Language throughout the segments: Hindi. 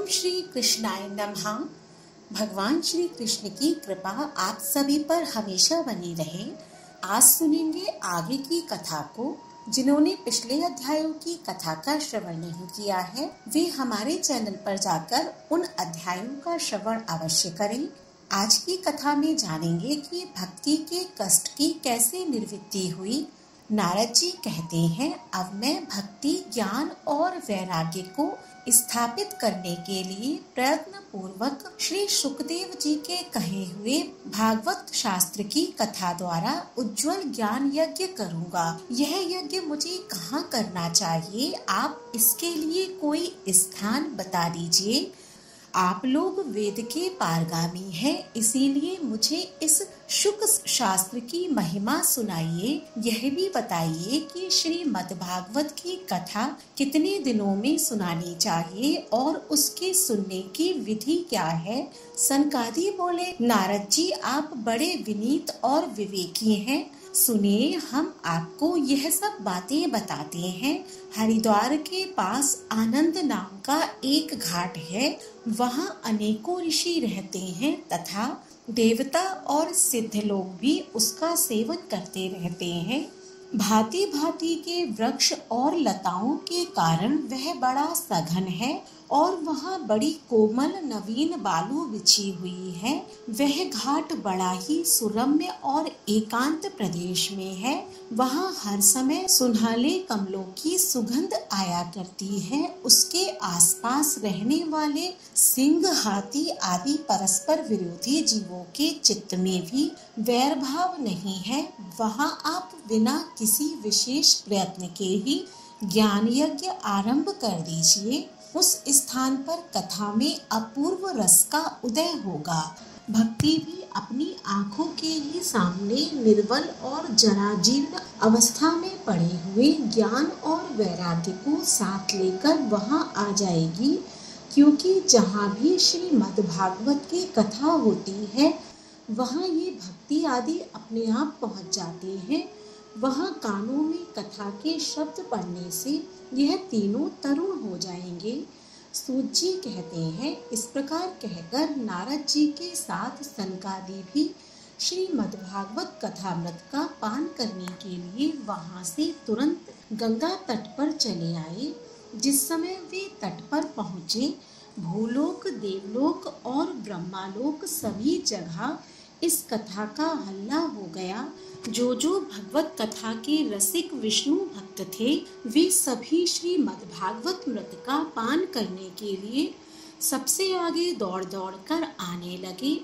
ओम श्री कृष्णाय नमः। भगवान श्री कृष्ण की कृपा आप सभी पर हमेशा बनी रहे। आज सुनेंगे आगे की कथा को। जिन्होंने पिछले अध्यायों की कथा का श्रवण नहीं किया है वे हमारे चैनल पर जाकर उन अध्यायों का श्रवण अवश्य करें। आज की कथा में जानेंगे कि भक्ति के कष्ट की कैसे निवृत्ति हुई। नारद जी कहते हैं, अब मैं भक्ति, ज्ञान और वैराग्य को स्थापित करने के लिए प्रयत्न पूर्वक श्री सुखदेव जी के कहे हुए भागवत शास्त्र की कथा द्वारा उज्जवल ज्ञान यज्ञ करूंगा। यह यज्ञ मुझे कहाँ करना चाहिए? आप इसके लिए कोई स्थान बता दीजिए। आप लोग वेद के पारगामी हैं, इसीलिए मुझे इस शुक शास्त्र की महिमा सुनाइए। यह भी बताइए कि श्रीमद् भागवत की कथा कितने दिनों में सुनानी चाहिए और उसके सुनने की विधि क्या है। सनकादि बोले, नारद जी आप बड़े विनीत और विवेकी हैं। सुनिए, हम आपको यह सब बातें बताते हैं। हरिद्वार के पास आनंद नाम का एक घाट है। वहाँ अनेकों ऋषि रहते हैं तथा देवता और सिद्ध लोग भी उसका सेवन करते रहते हैं। भांति भांति के वृक्ष और लताओं के कारण वह बड़ा सघन है और वहाँ बड़ी कोमल नवीन बालू बिछी हुई है। वह घाट बड़ा ही सुरम्य और एकांत प्रदेश में है। वहाँ हर समय सुनहले कमलों की सुगंध आया करती है। उसके आसपास रहने वाले सिंह, हाथी आदि परस्पर विरोधी जीवों के चित्त में भी वैर भाव नहीं है। वहाँ आप बिना किसी विशेष प्रयत्न के ही ज्ञान यज्ञ आरंभ कर दीजिए। उस स्थान पर कथा में अपूर्व रस का उदय होगा। भक्ति भी अपनी आंखों के ही सामने निर्बल और जराजीर्ण अवस्था में पड़े हुए ज्ञान और वैराग्य को साथ लेकर वहां आ जाएगी। क्योंकि जहां भी श्रीमद् भागवत की कथा होती है वहां ये भक्ति आदि अपने आप पहुंच जाते हैं। वहां कानों में कथा के शब्द पढ़ने से यह तीनों तरुण हो जाएंगे। सूत जी कहते हैं, इस प्रकार कहकर नारद जी के साथ सनकादि भी श्रीमद् भागवत कथामृत का पान करने के लिए वहां से तुरंत गंगा तट पर चले आए। जिस समय वे तट पर पहुंचे, भूलोक, देवलोक और ब्रह्मालोक सभी जगह इस कथा का हल्ला हो गया। जो भगवत कथा के रसिक विष्णु भक्त थे वे सभी श्रीमद् भागवत मृत का पान करने के लिए सबसे आगे दौड़ दौड़ कर आने लगे।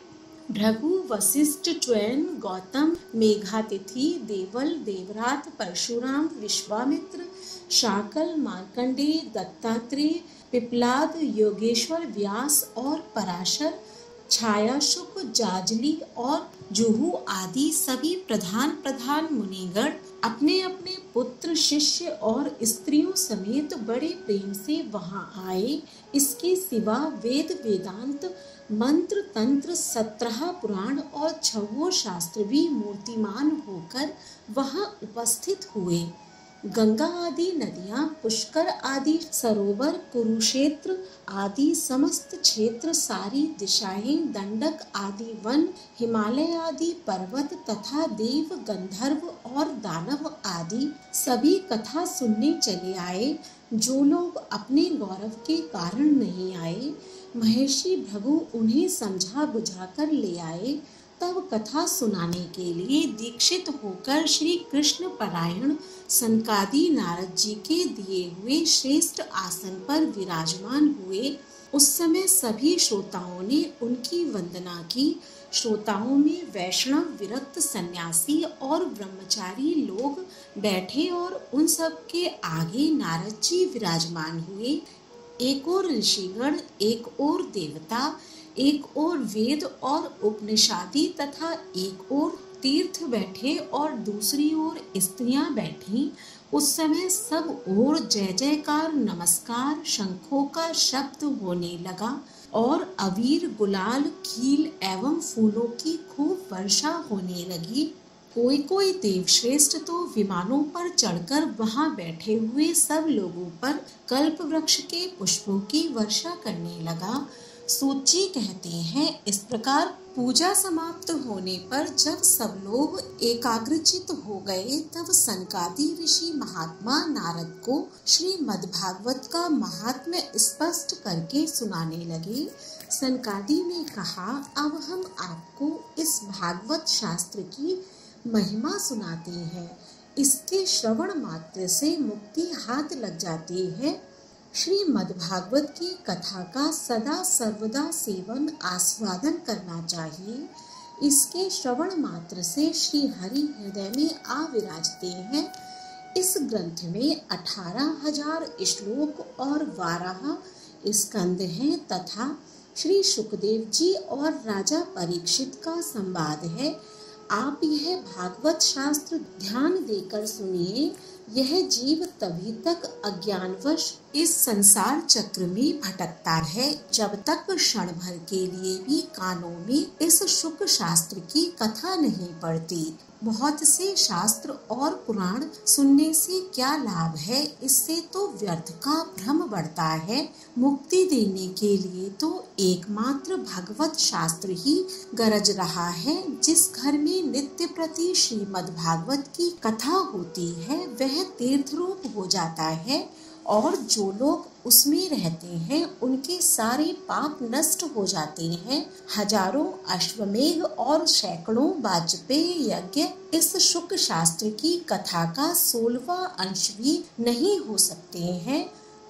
भृगु, वशिष्ठ, च्वयन, गौतम, मेघातिथि, देवल, देवरात, परशुराम, विश्वामित्र, शाकल, मार्कंडेय, दत्तात्रेय, पिप्लाद, योगेश्वर, व्यास और पराशर, छायाशुक, जाजली और जुहू आदि सभी प्रधान मुनिगण अपने अपने पुत्र, शिष्य और स्त्रियों समेत बड़े प्रेम से वहां आए। इसके सिवा वेद, वेदांत, मंत्र, तंत्र, 17 पुराण और 6 शास्त्र भी मूर्तिमान होकर वहां उपस्थित हुए। गंगा आदि नदियां, पुष्कर आदि सरोवर, कुरुक्षेत्र आदि समस्त क्षेत्र, सारी दिशाएं, दंडक आदि वन, हिमालय आदि पर्वत तथा देव, गंधर्व और दानव आदि सभी कथा सुनने चले आए। जो लोग अपने गौरव के कारण नहीं आए, महर्षि भृगु उन्हें समझा बुझाकर ले आए। तब कथा सुनाने के लिए दीक्षित होकर श्री कृष्ण परायण सनकादि नारद जी के दिए हुए श्रेष्ठ आसन पर विराजमान हुए। उस समय सभी श्रोताओं ने उनकी वंदना की। श्रोताओं में वैष्णव, विरक्त, सन्यासी और ब्रह्मचारी लोग बैठे और उन सब के आगे नारद जी विराजमान हुए। एक ओर ऋषिगण, एक ओर देवता, एक ओर वेद और उपनिषादी तथा एक ओर तीर्थ बैठे और दूसरी ओर स्त्रियां बैठी। उस समय सब ओर जय जयकार, नमस्कार, शंखों का शब्द होने लगा और अबीर, गुलाल, खील एवं फूलों की खूब वर्षा होने लगी। कोई कोई देवश्रेष्ठ तो विमानों पर चढ़कर वहां बैठे हुए सब लोगों पर कल्प वृक्ष के पुष्पों की वर्षा करने लगा। सूची कहते हैं, इस प्रकार पूजा समाप्त होने पर जब सब लोग एकाग्रचित हो गए, तब सनकादि ऋषि महात्मा नारद को श्रीमद् भागवत का महात्म्य स्पष्ट करके सुनाने लगे। सनकादि ने कहा, अब हम आपको इस भागवत शास्त्र की महिमा सुनाते हैं। इसके श्रवण मात्र से मुक्ति हाथ लग जाती है। श्रीमद् भागवत की कथा का सदा सर्वदा सेवन आस्वादन करना चाहिए। इसके श्रवण मात्र से श्री हरि हृदय में आ विराजते हैं। इस ग्रंथ में 18,000 श्लोक और 12 स्कंद हैं तथा श्री सुखदेव जी और राजा परीक्षित का संवाद है। आप यह भागवत शास्त्र ध्यान देकर सुनिए। यह जीव तभी तक अज्ञानवश इस संसार चक्र में भटकता है जब तक क्षण भर के लिए भी कानों में इस शुक शास्त्र की कथा नहीं पड़ती। बहुत से शास्त्र और पुराण सुनने से क्या लाभ है, इससे तो व्यर्थ का भ्रम बढ़ता है। मुक्ति देने के लिए तो एकमात्र भगवत शास्त्र ही गरज रहा है। जिस घर में नित्य प्रति श्रीमद् भागवत की कथा होती है वह तीर्थ रूप हो जाता है और जो लोग उसमें रहते हैं उनके सारे पाप नष्ट हो जाते हैं। हजारों अश्वमेघ और सैकड़ों वाजपेयी यज्ञ इस शुक शास्त्र की कथा का 16वां अंश भी नहीं हो सकते हैं।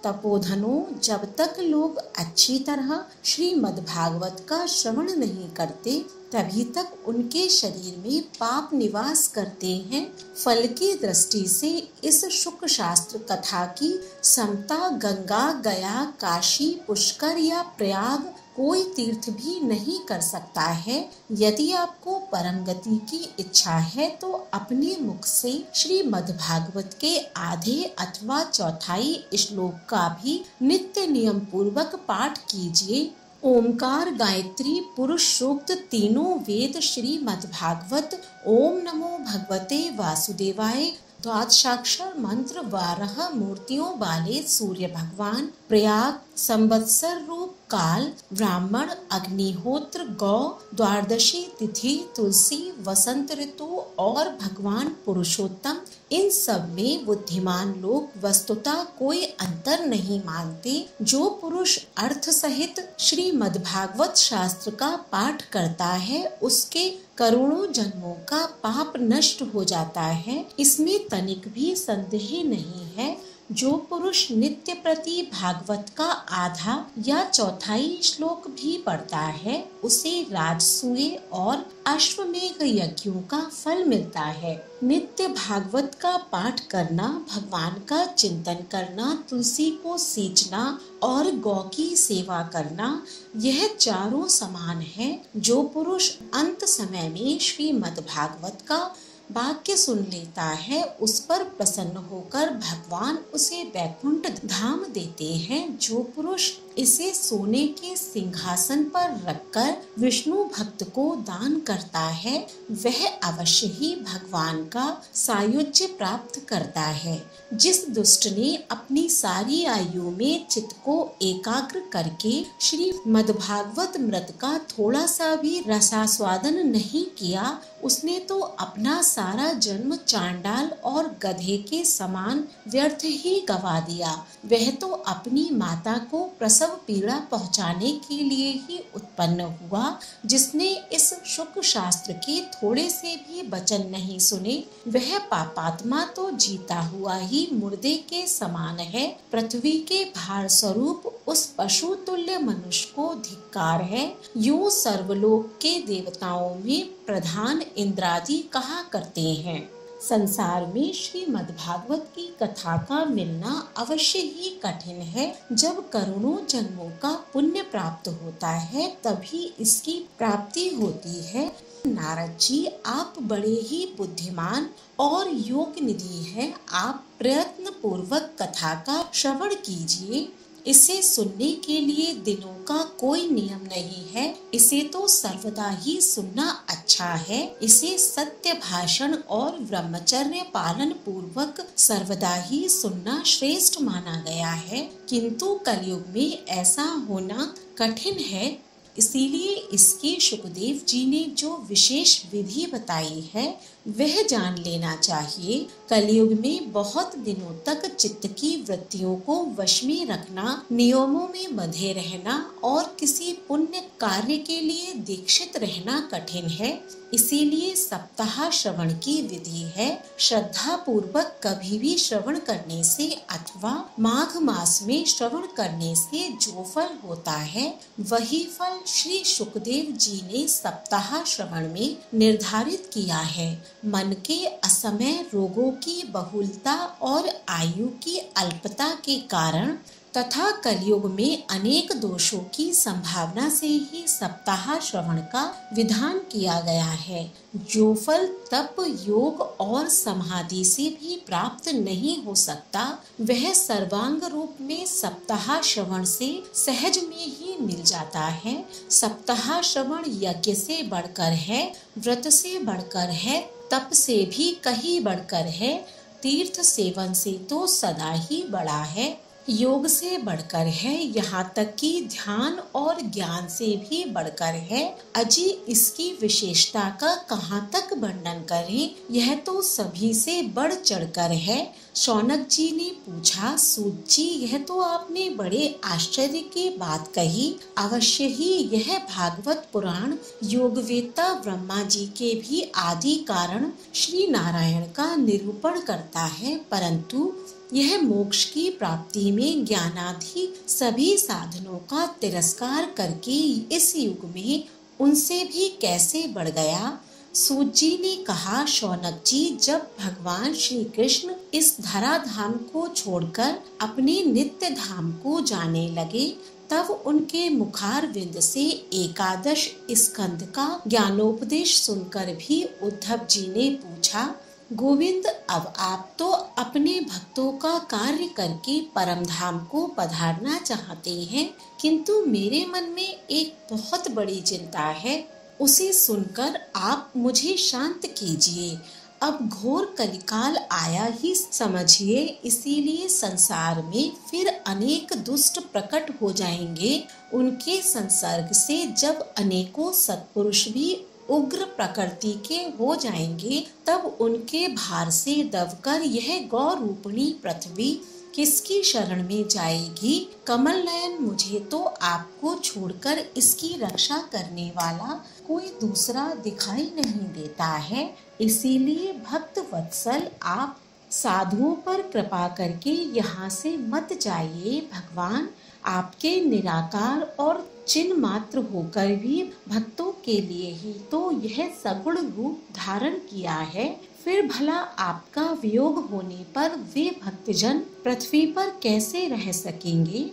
तपोधनों, जब तक लोग अच्छी तरह श्रीमद् भागवत का श्रवण नहीं करते तभी तक उनके शरीर में पाप निवास करते हैं। फल की दृष्टि से इस शुक शास्त्र कथा की समता गंगा, गया, काशी, पुष्कर या प्रयाग कोई तीर्थ भी नहीं कर सकता है। यदि आपको परम गति की इच्छा है तो अपने मुख से श्रीमद् भागवत के आधे अथवा चौथाई श्लोक का भी नित्य नियम पूर्वक पाठ कीजिए। ओमकार, गायत्री, पुरुष सूक्त तीनों वेद श्रीमद् भागवत, ओम नमो भगवते वासुदेवाय, द्वादशाक्षर मंत्र 12 मूर्तियों वाले सूर्य भगवान, प्रयाग, संवत्सर रूप काल, ब्राह्मण, अग्निहोत्र, गौ, द्वादशी तिथि, तुलसी, वसंत ऋतु और भगवान पुरुषोत्तम, इन सब में बुद्धिमान लोग वस्तुतः कोई अंतर नहीं मानते। जो पुरुष अर्थ सहित श्रीमद् भागवत शास्त्र का पाठ करता है उसके करोड़ों जन्मों का पाप नष्ट हो जाता है, इसमें तनिक भी संदेह नहीं है। जो पुरुष नित्य प्रति भागवत का आधा या चौथाई श्लोक भी पढ़ता है उसे राजसूय और अश्वमेघ यज्ञों का फल मिलता है। नित्य भागवत का पाठ करना, भगवान का चिंतन करना, तुलसी को सींचना और गौ की सेवा करना, यह चारों समान है। जो पुरुष अंत समय में श्रीमद् भागवत का वाक्य सुन लेता है उस पर प्रसन्न होकर भगवान उसे वैकुंठ धाम देते हैं। जो पुरुष इसे सोने के सिंहासन पर रखकर विष्णु भक्त को दान करता है वह अवश्य ही भगवान का सायुज्य प्राप्त करता है। जिस दुष्ट ने अपनी सारी आयु में चित्त को एकाग्र करके श्रीमद् भागवत मृत का थोड़ा सा भी रसास्वादन नहीं किया उसने तो अपना सारा जन्म चांडाल और गधे के समान व्यर्थ ही गवा दिया। वह तो अपनी माता को प्रसव पीड़ा पहुंचाने के लिए ही उत्पन्न हुआ। जिसने इस शुक शास्त्र के थोड़े से भी वचन नहीं सुने वह पापात्मा तो जीता हुआ ही मुर्दे के समान है। पृथ्वी के भार स्वरूप उस पशु तुल्य मनुष्य को धिक्कार है। यूं सर्वलोक के देवताओं में प्रधान इंद्रादि कहा करते हैं। संसार में श्रीमद् भागवत की कथा का मिलना अवश्य ही कठिन है। जब करोड़ों जन्मों का पुण्य प्राप्त होता है तभी इसकी प्राप्ति होती है। नारद जी, आप बड़े ही बुद्धिमान और योग निधि हैं। आप प्रयत्न पूर्वक कथा का श्रवण कीजिए। इसे सुनने के लिए दिनों का कोई नियम नहीं है, इसे तो सर्वदा ही सुनना अच्छा है। इसे सत्य भाषण और ब्रह्मचर्य पालन पूर्वक सर्वदा ही सुनना श्रेष्ठ माना गया है, किंतु कलयुग में ऐसा होना कठिन है। इसीलिए इसकी सुखदेव जी ने जो विशेष विधि बताई है वह जान लेना चाहिए। कलयुग में बहुत दिनों तक चित्त की वृत्तियों को वश में रखना, नियमों में बंधे रहना और किसी पुण्य कार्य के लिए दीक्षित रहना कठिन है। इसीलिए सप्ताह श्रवण की विधि है। श्रद्धा पूर्वक कभी भी श्रवण करने से अथवा माघ मास में श्रवण करने से जो फल होता है वही फल श्री सुखदेव जी ने सप्ताह श्रवण में निर्धारित किया है। मन के असमय रोगों की बहुलता और आयु की अल्पता के कारण तथा कलयुग में अनेक दोषों की संभावना से ही सप्ताह श्रवण का विधान किया गया है। जो फल तप, योग और समाधि से भी प्राप्त नहीं हो सकता वह सर्वांग रूप में सप्ताह श्रवण से सहज में ही मिल जाता है। सप्ताह श्रवण यज्ञ से बढ़कर है, व्रत से बढ़कर है, तप से भी कहीं बढ़कर है, तीर्थ सेवन से तो सदा ही बड़ा है, योग से बढ़कर है, यहाँ तक कि ध्यान और ज्ञान से भी बढ़कर है। अजी इसकी विशेषता का कहाँ तक वर्णन करें, यह तो सभी से बढ़ चढ़कर है। शौनक जी ने पूछा, सूत जी यह तो आपने बड़े आश्चर्य की बात कही। अवश्य ही यह भागवत पुराण योगवेत्ता ब्रह्मा जी के भी आदि कारण श्री नारायण का निरूपण करता है, परंतु यह मोक्ष की प्राप्ति में ज्ञानादि सभी साधनों का तिरस्कार करके इस युग में उनसे भी कैसे बढ़ गया। सूत जी ने कहा, शौनक जी जब भगवान श्री कृष्ण इस धराधाम को छोड़कर अपने नित्य धाम को जाने लगे तब उनके मुखारविंद से एकादश स्कंद का ज्ञानोपदेश सुनकर भी उद्धव जी ने पूछा, गोविंद अब आप तो अपने भक्तों का कार्य करके परम धाम को पधारना चाहते हैं, किंतु मेरे मन में एक बहुत बड़ी चिंता है, उसे सुनकर आप मुझे शांत कीजिए। अब घोर कलिकाल आया ही समझिए, इसीलिए संसार में फिर अनेक दुष्ट प्रकट हो जाएंगे। उनके संसर्ग से जब अनेकों सत्पुरुष भी उग्र प्रकृति के हो जाएंगे तब उनके भार से दबकर यह गौ रूपणी पृथ्वी किसकी शरण में जाएगी। कमल नयन मुझे तो आपको छोड़कर इसकी रक्षा करने वाला कोई दूसरा दिखाई नहीं देता है। इसीलिए भक्त वत्सल आप साधुओं पर कृपा करके यहाँ से मत जाइए। भगवान आपके निराकार और चिन्ह मात्र होकर भी भक्तों के लिए ही तो यह सगुण रूप धारण किया है, फिर भला आपका वियोग होने पर वे भक्तजन पृथ्वी पर कैसे रह सकेंगे।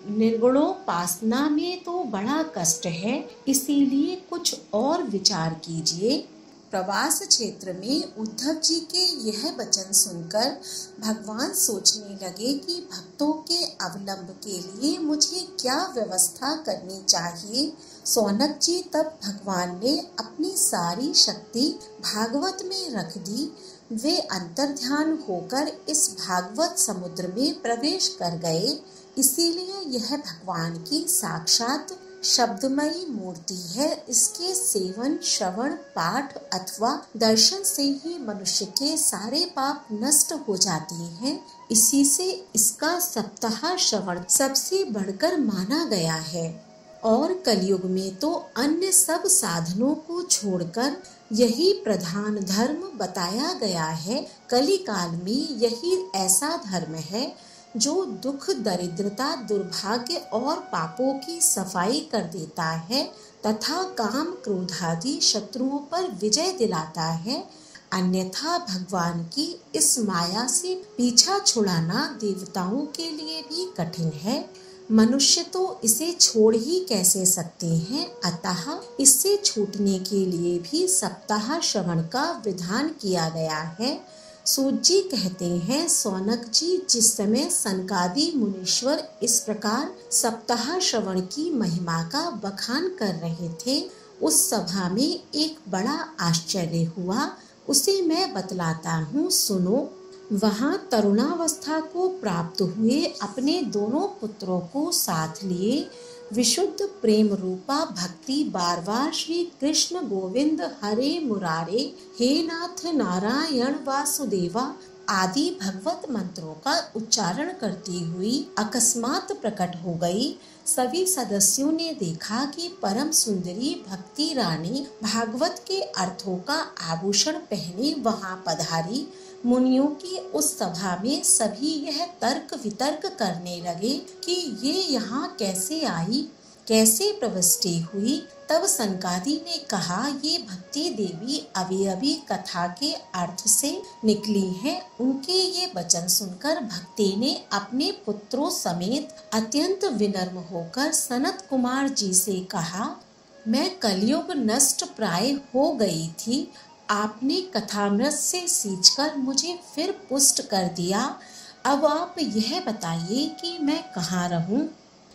निर्गुणोपासना में तो बड़ा कष्ट है, इसीलिए कुछ और विचार कीजिए। प्रवास क्षेत्र में उद्धव जी के यह वचन सुनकर भगवान सोचने लगे कि भक्तों के अवलंब के लिए मुझे क्या व्यवस्था करनी चाहिए। शौनक जी तब भगवान ने अपनी सारी शक्ति भागवत में रख दी। वे अंतर्ध्यान होकर इस भागवत समुद्र में प्रवेश कर गए। इसीलिए यह भगवान की साक्षात शब्दमयी मूर्ति है। इसके सेवन, श्रवण, पाठ अथवा दर्शन से ही मनुष्य के सारे पाप नष्ट हो जाते हैं। इसी से इसका सप्ताह श्रवण सबसे बढ़कर माना गया है। और कलयुग में तो अन्य सब साधनों को छोड़कर यही प्रधान धर्म बताया गया है। कलिकाल में यही ऐसा धर्म है जो दुख, दरिद्रता, दुर्भाग्य और पापों की सफाई कर देता है तथा काम, क्रोध आदि शत्रुओं पर विजय दिलाता है। अन्यथा भगवान की इस माया से पीछा छुड़ाना देवताओं के लिए भी कठिन है। मनुष्य तो इसे छोड़ ही कैसे सकते हैं। अतः इससे छूटने के लिए भी सप्ताह श्रवण का विधान किया गया है। सूत जी कहते हैं, सौनक जी जिस समय सनकादि मुनीश्वर इस प्रकार सप्ताह श्रवण की महिमा का बखान कर रहे थे, उस सभा में एक बड़ा आश्चर्य हुआ। उसे मैं बतलाता हूँ, सुनो। वहाँ तरुणावस्था को प्राप्त हुए अपने दोनों पुत्रों को साथ लिए विशुद्ध प्रेम रूपा भक्ति बार बार श्री कृष्ण गोविंद हरे मुरारे हे नाथ नारायण वासुदेवा आदि भगवत मंत्रों का उच्चारण करती हुई अकस्मात प्रकट हो गई। सभी सदस्यों ने देखा कि परम सुंदरी भक्ति रानी भागवत के अर्थों का आभूषण पहने वहां पधारी। मुनियों की उस सभा में सभी यह तर्क वितर्क करने लगे कि ये यहाँ कैसे आई, कैसे प्रविष्टि हुई। तब सनकादि ने कहा, ये भक्ति देवी अभी अभी कथा के अर्थ से निकली है। उनके ये वचन सुनकर भक्ति ने अपने पुत्रों समेत अत्यंत विनम्र होकर सनत कुमार जी से कहा, मैं कलयुग नष्ट प्राय हो गई थी। आपने कथामृत से सींचकर मुझे फिर पुष्ट कर दिया। अब आप यह बताइए कि मैं कहाँ रहूं।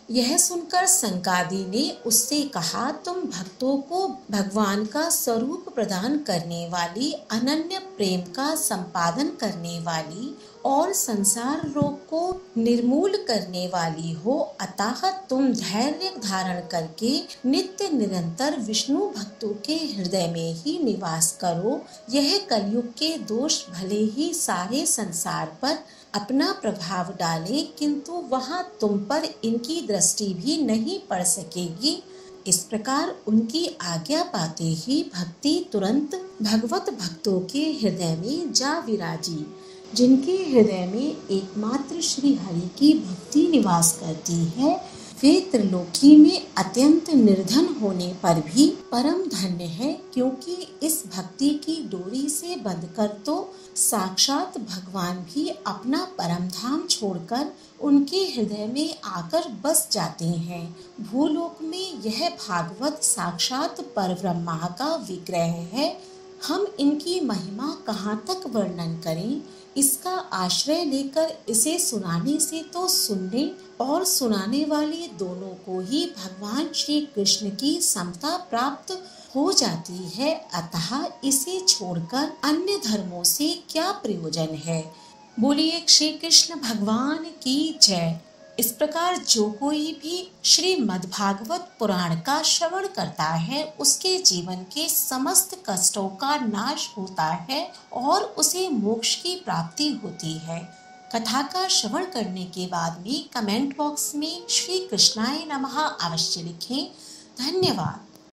यह सुनकर सनकादि ने उससे कहा, तुम भक्तों को भगवान का स्वरूप प्रदान करने वाली, अनन्य प्रेम का संपादन करने वाली और संसार रोग को निर्मूल करने वाली हो। अतः तुम धैर्य धारण करके नित्य निरंतर विष्णु भक्तों के हृदय में ही निवास करो। यह कलयुग के दोष भले ही सारे संसार पर अपना प्रभाव डाले, किंतु वहां तुम पर इनकी दृष्टि भी नहीं पड़ सकेगी। इस प्रकार उनकी आज्ञा पाते ही भक्ति तुरंत भगवत भक्तों के हृदय में जा विराजी। जिनके हृदय में एकमात्र श्री हरि की भक्ति निवास करती है, वे त्रिलोकी में अत्यंत निर्धन होने पर भी परम धन्य है, क्योंकि इस भक्ति की डोरी से बंधकर तो साक्षात भगवान भी अपना परम धाम छोड़कर उनके हृदय में आकर बस जाते हैं। भूलोक में यह भागवत साक्षात परब्रह्मा का विग्रह है। हम इनकी महिमा कहाँ तक वर्णन करें। इसका आश्रय लेकर इसे सुनाने से तो सुनने और सुनाने वाले दोनों को ही भगवान श्री कृष्ण की समता प्राप्त हो जाती है। अतः इसे छोड़कर अन्य धर्मों से क्या प्रयोजन है। बोलिए श्री कृष्ण भगवान की जय। इस प्रकार जो कोई भी श्रीमद् भागवत पुराण का श्रवण करता है, उसके जीवन के समस्त कष्टों का नाश होता है और उसे मोक्ष की प्राप्ति होती है। कथा का श्रवण करने के बाद में कमेंट बॉक्स में श्री कृष्णाय नमः अवश्य लिखें। धन्यवाद।